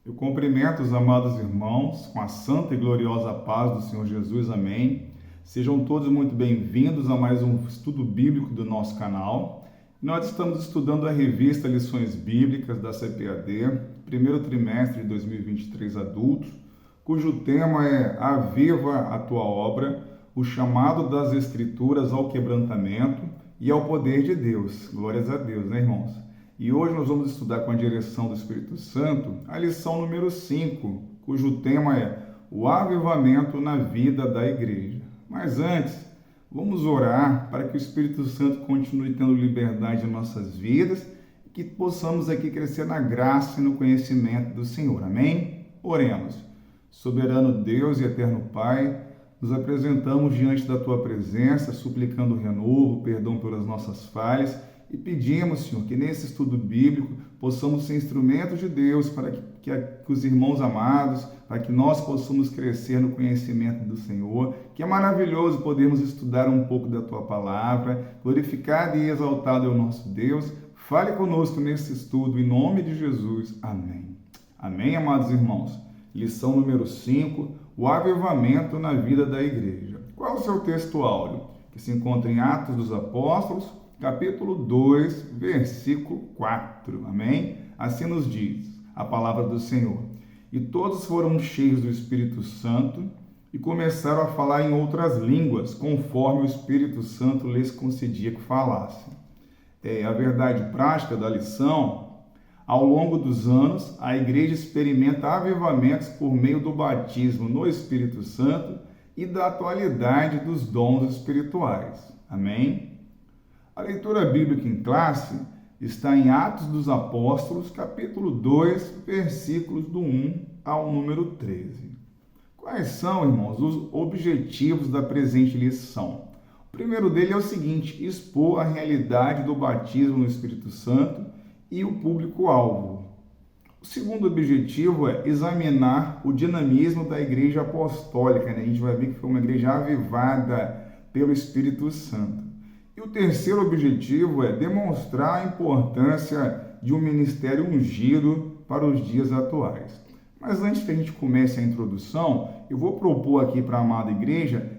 Eu cumprimento os amados irmãos com a santa e gloriosa paz do Senhor Jesus, amém. Sejam todos muito bem-vindos a mais um estudo bíblico do nosso canal. Nós estamos estudando a revista Lições Bíblicas da CPAD, primeiro trimestre de 2023 adultos, cujo tema é Aviva a tua obra, o chamado das Escrituras ao quebrantamento e ao poder de Deus. Glórias a Deus, né, irmãos? E hoje nós vamos estudar com a direção do Espírito Santo a lição número 5, cujo tema é o avivamento na vida da igreja. Mas antes, vamos orar para que o Espírito Santo continue tendo liberdade em nossas vidas e que possamos aqui crescer na graça e no conhecimento do Senhor. Amém? Oremos. Soberano Deus e eterno Pai, nos apresentamos diante da Tua presença, suplicando renovo, perdão pelas nossas falhas, e pedimos, Senhor, que nesse estudo bíblico possamos ser instrumentos de Deus para que os irmãos amados, para que nós possamos crescer no conhecimento do Senhor, que é maravilhoso podermos estudar um pouco da Tua Palavra, glorificado e exaltado é o nosso Deus. Fale conosco nesse estudo, em nome de Jesus. Amém. Amém, amados irmãos. Lição número 5, o avivamento na vida da igreja. Qual é o seu texto áureo? Que se encontra em Atos dos Apóstolos, capítulo 2, versículo 4. Amém? Assim nos diz a palavra do Senhor. E todos foram cheios do Espírito Santo e começaram a falar em outras línguas, conforme o Espírito Santo lhes concedia que falassem. A verdade prática da lição: ao longo dos anos, a igreja experimenta avivamentos por meio do batismo no Espírito Santo e da atualidade dos dons espirituais. Amém? A leitura bíblica em classe está em Atos dos Apóstolos, capítulo 2, versículos do 1 ao número 13. Quais são, irmãos, os objetivos da presente lição? O primeiro dele é o seguinte: expor a realidade do batismo no Espírito Santo e o público-alvo. O segundo objetivo é examinar o dinamismo da igreja apostólica, né? A gente vai ver que foi uma igreja avivada pelo Espírito Santo. E o terceiro objetivo é demonstrar a importância de um ministério ungido para os dias atuais. Mas antes que a gente comece a introdução, eu vou propor aqui para a amada igreja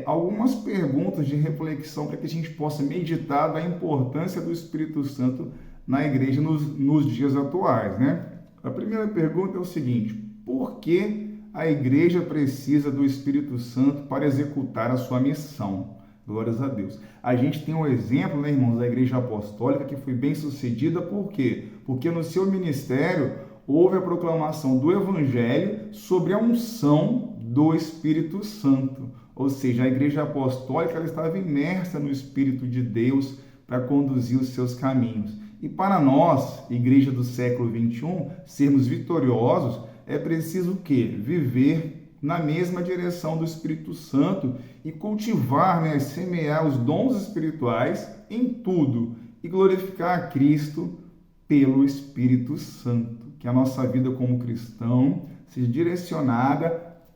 algumas perguntas de reflexão para que a gente possa meditar da importância do Espírito Santo na igreja nos dias atuais, né? A primeira pergunta é o seguinte: por que a igreja precisa do Espírito Santo para executar a sua missão? Glórias a Deus. A gente tem um exemplo, né, irmãos, da igreja apostólica que foi bem sucedida. Por quê? Porque no seu ministério houve a proclamação do evangelho sobre a unção do Espírito Santo. Ou seja, a igreja apostólica ela estava imersa no Espírito de Deus para conduzir os seus caminhos. E para nós, igreja do século 21, sermos vitoriosos, é preciso o quê? Viver na mesma direção do Espírito Santo e cultivar, né, semear os dons espirituais em tudo e glorificar a Cristo pelo Espírito Santo. Que a nossa vida como cristão seja direcionada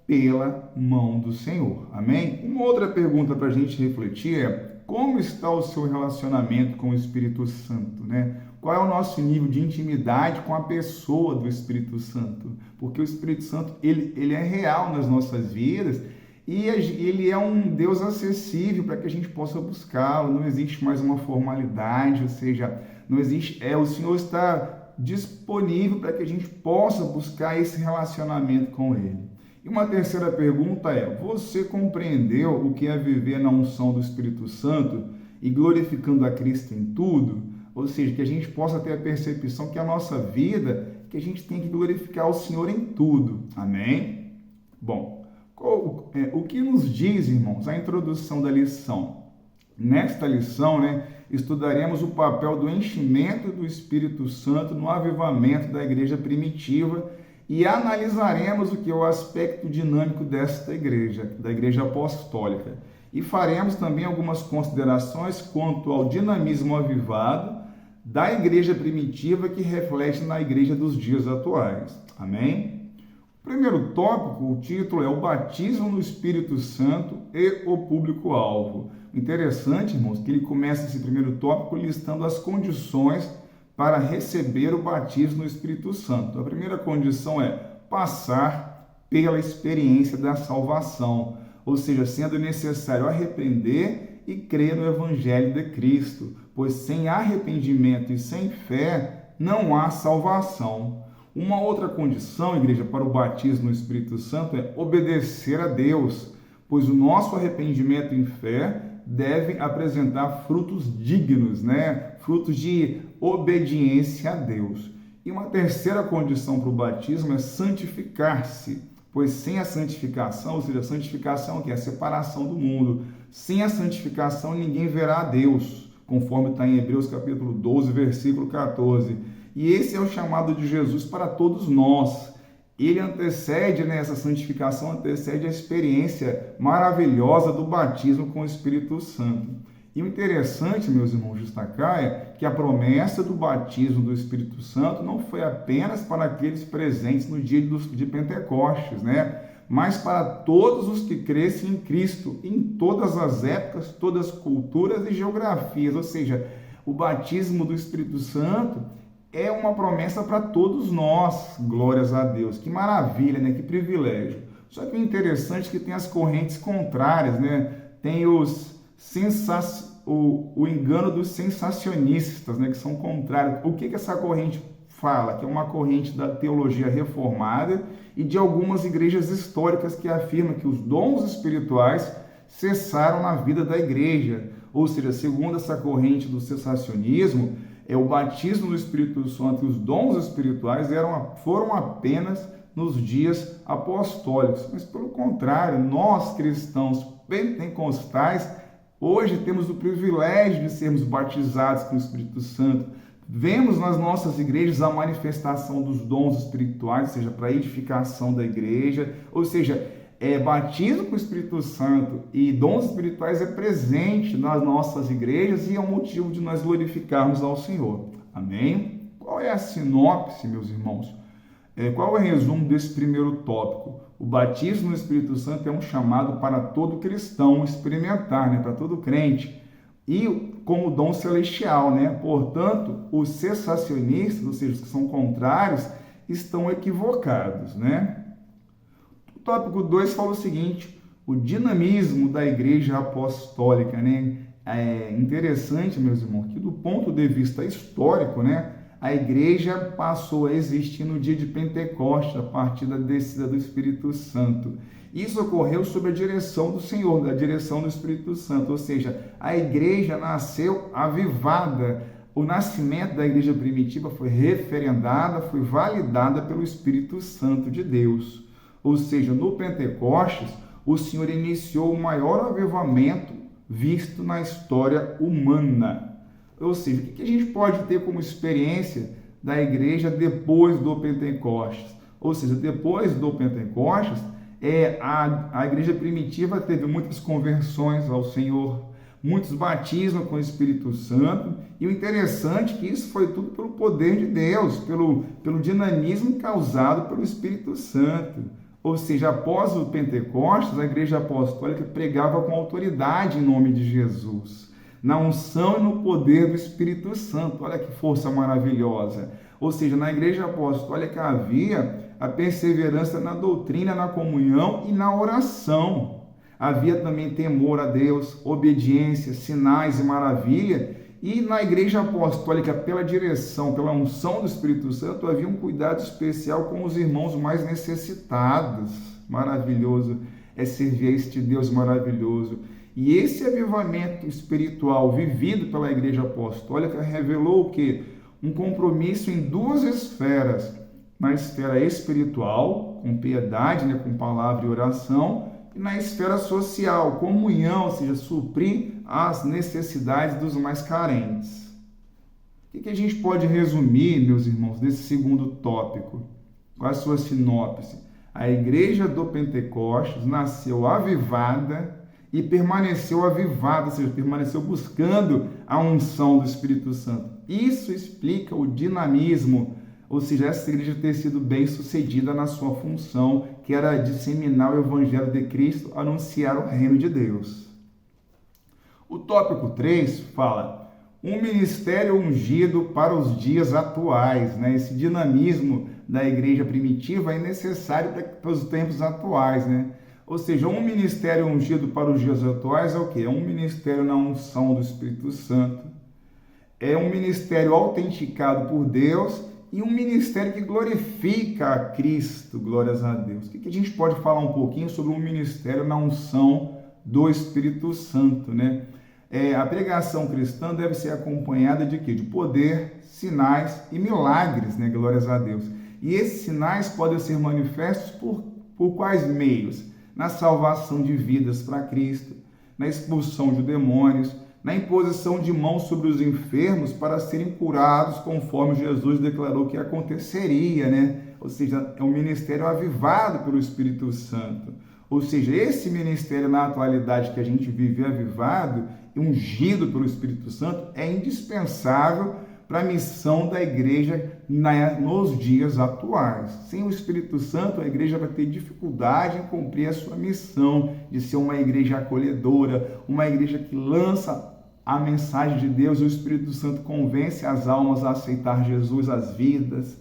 pela mão do Senhor. Amém? Uma outra pergunta para a gente refletir é: como está o seu relacionamento com o Espírito Santo, né? Qual é o nosso nível de intimidade com a pessoa do Espírito Santo? Porque o Espírito Santo, ele é real nas nossas vidas e ele é um Deus acessível para que a gente possa buscá-lo. Não existe mais uma formalidade, ou seja, não existe, o Senhor está disponível para que a gente possa buscar esse relacionamento com Ele. E uma terceira pergunta é: você compreendeu o que é viver na unção do Espírito Santo e glorificando a Cristo em tudo? Ou seja, que a gente possa ter a percepção que a nossa vida, que a gente tem que glorificar o Senhor em tudo. Amém? Bom, o que nos diz, irmãos, a introdução da lição? Nesta lição, né, estudaremos o papel do enchimento do Espírito Santo no avivamento da igreja primitiva e analisaremos o que é o aspecto dinâmico desta igreja, da igreja apostólica. E faremos também algumas considerações quanto ao dinamismo avivado da igreja primitiva que reflete na igreja dos dias atuais. Amém? O primeiro tópico, o título é o batismo no Espírito Santo e o público-alvo. Interessante, irmãos, que ele começa esse primeiro tópico listando as condições para receber o batismo no Espírito Santo. A primeira condição é passar pela experiência da salvação, ou seja, sendo necessário arrepender e crer no Evangelho de Cristo, pois sem arrependimento e sem fé não há salvação. Uma outra condição, igreja, para o batismo no Espírito Santo é obedecer a Deus, pois o nosso arrependimento em fé deve apresentar frutos dignos, frutos de obediência a Deus. E uma terceira condição para o batismo é santificar-se, pois sem a santificação, ou seja, a santificação que é a separação do mundo, sem a santificação ninguém verá a Deus, conforme está em Hebreus capítulo 12, versículo 14. E esse é o chamado de Jesus para todos nós. Ele antecede, essa santificação antecede a experiência maravilhosa do batismo com o Espírito Santo. E o interessante, meus irmãos, destacar é que a promessa do batismo do Espírito Santo não foi apenas para aqueles presentes no dia de Pentecostes, mas para todos os que crescem em Cristo, em todas as épocas, todas as culturas e geografias. Ou seja, o batismo do Espírito Santo é uma promessa para todos nós, glórias a Deus. Que maravilha, que privilégio. Só que o interessante é que tem as correntes contrárias, tem o engano dos sensacionistas, que são contrários. O que essa corrente fala? Que é uma corrente da teologia reformada e de algumas igrejas históricas que afirmam que os dons espirituais cessaram na vida da igreja. Ou seja, segundo essa corrente do sensacionismo, o batismo do Espírito Santo e os dons espirituais foram apenas nos dias apostólicos. Mas, pelo contrário, nós cristãos pentecostais, hoje temos o privilégio de sermos batizados com o Espírito Santo. Vemos nas nossas igrejas a manifestação dos dons espirituais, ou seja, para a edificação da igreja, ou seja, batismo com o Espírito Santo e dons espirituais é presente nas nossas igrejas e é um motivo de nós glorificarmos ao Senhor. Amém? Qual é a sinopse, meus irmãos? Qual é o resumo desse primeiro tópico? O batismo no Espírito Santo é um chamado para todo cristão experimentar, para todo crente, e como dom celestial, Portanto, os cessacionistas, ou seja, os que são contrários, estão equivocados, O tópico 2 fala o seguinte: o dinamismo da igreja apostólica, É interessante, meus irmãos, que do ponto de vista histórico, a igreja passou a existir no dia de Pentecostes, a partir da descida do Espírito Santo. Isso ocorreu sob a direção do Senhor, da direção do Espírito Santo, ou seja, a igreja nasceu avivada. O nascimento da igreja primitiva foi referendada, foi validada pelo Espírito Santo de Deus. Ou seja, no Pentecostes, o Senhor iniciou o maior avivamento visto na história humana. Ou seja, o que a gente pode ter como experiência da igreja depois do Pentecostes? Ou seja, depois do Pentecostes, a igreja primitiva teve muitas conversões ao Senhor, muitos batismos com o Espírito Santo, e o interessante é que isso foi tudo pelo poder de Deus, pelo dinamismo causado pelo Espírito Santo. Ou seja, após o Pentecostes, a igreja apostólica pregava com autoridade em nome de Jesus, na unção e no poder do Espírito Santo. Olha que força maravilhosa. Ou seja, na igreja apostólica havia a perseverança na doutrina, na comunhão e na oração. Havia também temor a Deus, obediência, sinais e maravilha. E na igreja apostólica, pela direção, pela unção do Espírito Santo, havia um cuidado especial com os irmãos mais necessitados. Maravilhoso é servir a este Deus maravilhoso. E esse avivamento espiritual vivido pela igreja apostólica revelou o quê? Um compromisso em duas esferas. Na esfera espiritual, com piedade, com palavra e oração, e na esfera social, comunhão, ou seja, suprir as necessidades dos mais carentes. O que a gente pode resumir, meus irmãos, desse segundo tópico? Qual a sua sinopse? A igreja do Pentecostes nasceu avivada e permaneceu avivada, ou seja, permaneceu buscando a unção do Espírito Santo. Isso explica o dinamismo, ou seja, essa igreja ter sido bem sucedida na sua função, que era disseminar o Evangelho de Cristo, anunciar o reino de Deus. O tópico 3 fala: Um ministério ungido para os dias atuais, né? Esse dinamismo da igreja primitiva é necessário para os tempos atuais, né? Ou seja, um ministério ungido para os dias atuais é o quê? É um ministério na unção do Espírito Santo, é um ministério autenticado por Deus e um ministério que glorifica a Cristo, glórias a Deus. O que a gente pode falar um pouquinho sobre um ministério na unção do Espírito Santo, né? A pregação cristã deve ser acompanhada de quê? De poder, sinais e milagres, né? Glórias a Deus. E esses sinais podem ser manifestos por quais meios? Na salvação de vidas para Cristo, na expulsão de demônios, na imposição de mãos sobre os enfermos para serem curados, conforme Jesus declarou que aconteceria, né? Ou seja, é um ministério avivado pelo Espírito Santo. Ou seja, esse ministério na atualidade que a gente vive avivado, ungido pelo Espírito Santo, é indispensável para a missão da igreja nos dias atuais. Sem o Espírito Santo, a igreja vai ter dificuldade em cumprir a sua missão de ser uma igreja acolhedora, uma igreja que lança a mensagem de Deus, e o Espírito Santo convence as almas a aceitar Jesus, as vidas,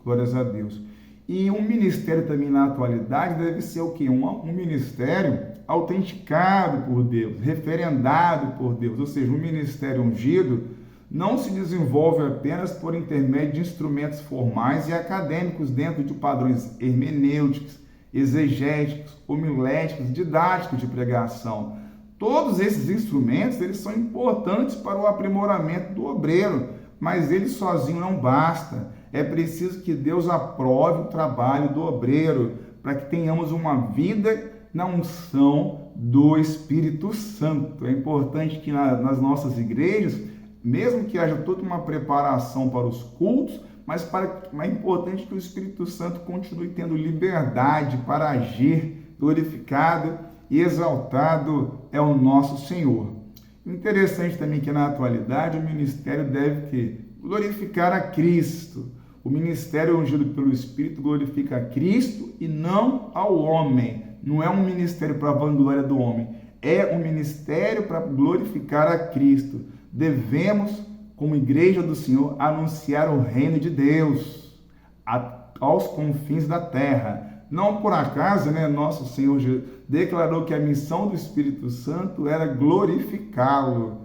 glórias a Deus. E um ministério também na atualidade deve ser o quê? Um ministério autenticado por Deus, referendado por Deus, ou seja, um ministério ungido não se desenvolve apenas por intermédio de instrumentos formais e acadêmicos dentro de padrões hermenêuticos, exegéticos, homiléticos, didáticos de pregação. Todos esses instrumentos, eles são importantes para o aprimoramento do obreiro, mas ele sozinho não basta. É preciso que Deus aprove o trabalho do obreiro, para que tenhamos uma vida na unção do Espírito Santo. É importante que nas nossas igrejas, mesmo que haja toda uma preparação para os cultos, mas é importante que o Espírito Santo continue tendo liberdade para agir. Glorificado e exaltado é o nosso Senhor. O interessante também é que na atualidade o ministério deve glorificar a Cristo. O ministério ungido pelo Espírito glorifica a Cristo e não ao homem. Não é um ministério para a vanglória do homem, é um ministério para glorificar a Cristo. Devemos, como igreja do Senhor, anunciar o reino de Deus aos confins da terra. Não por acaso, né, nosso Senhor declarou que a missão do Espírito Santo era glorificá-lo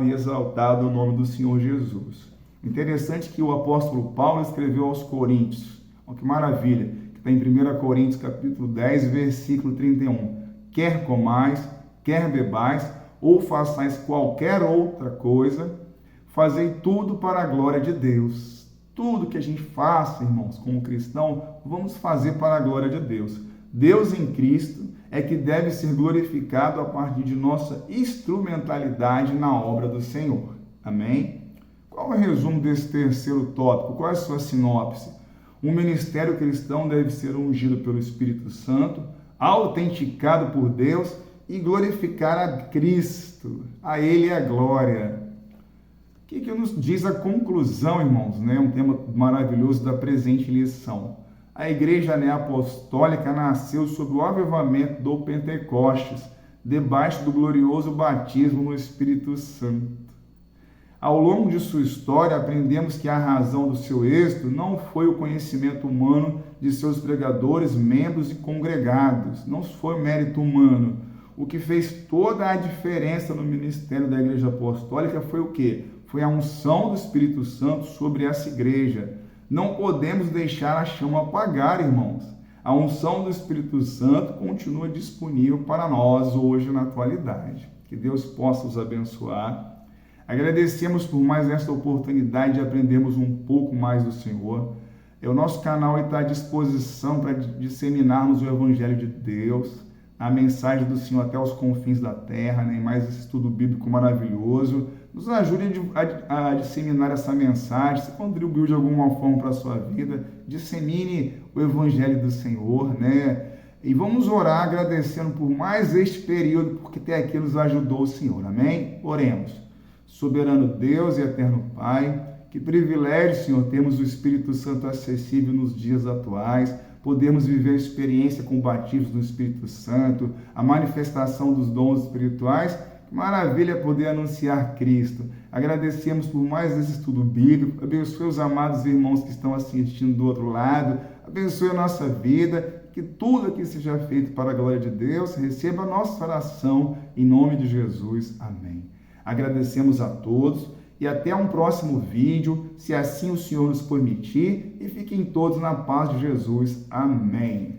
e exaltar o nome do Senhor Jesus. Interessante que o apóstolo Paulo escreveu aos Coríntios, olha que maravilha, que está em 1 Coríntios capítulo 10, versículo 31. Quer comais, quer bebais, ou façais qualquer outra coisa, fazei tudo para a glória de Deus. Tudo que a gente faça, irmãos, como cristão, vamos fazer para a glória de Deus. Deus em Cristo é que deve ser glorificado a partir de nossa instrumentalidade na obra do Senhor. Amém? Qual é o resumo desse terceiro tópico? Qual é a sua sinopse? Um ministério cristão deve ser ungido pelo Espírito Santo, autenticado por Deus e glorificar a Cristo. A Ele é a glória. O que nos diz a conclusão, irmãos? Um tema maravilhoso da presente lição. A igreja apostólica nasceu sob o avivamento do Pentecostes, debaixo do glorioso batismo no Espírito Santo. Ao longo de sua história, aprendemos que a razão do seu êxito não foi o conhecimento humano de seus pregadores, membros e congregados. Não foi mérito humano. O que fez toda a diferença no ministério da Igreja Apostólica foi o quê? Foi a unção do Espírito Santo sobre essa igreja. Não podemos deixar a chama apagar, irmãos. A unção do Espírito Santo continua disponível para nós hoje na atualidade. Que Deus possa os abençoar. Agradecemos por mais esta oportunidade de aprendermos um pouco mais do Senhor. O nosso canal está à disposição para disseminarmos o Evangelho de Deus, a mensagem do Senhor até os confins da terra, em mais esse estudo bíblico maravilhoso. Nos ajude a disseminar essa mensagem, se contribuiu de alguma forma para a sua vida, dissemine o Evangelho do Senhor, E vamos orar agradecendo por mais este período, porque até aqui nos ajudou o Senhor, amém? Oremos. Soberano Deus e eterno Pai, que privilégio, Senhor, termos o Espírito Santo acessível nos dias atuais, podermos viver a experiência com o batismo do Espírito Santo, a manifestação dos dons espirituais Que maravilha poder anunciar Cristo. Agradecemos por mais esse estudo bíblico. Abençoe os amados irmãos que estão assistindo do outro lado. Abençoe a nossa vida. Que tudo aqui seja feito para a glória de Deus. Receba a nossa oração em nome de Jesus. Amém. Agradecemos a todos e até um próximo vídeo, se assim o Senhor nos permitir. E fiquem todos na paz de Jesus. Amém.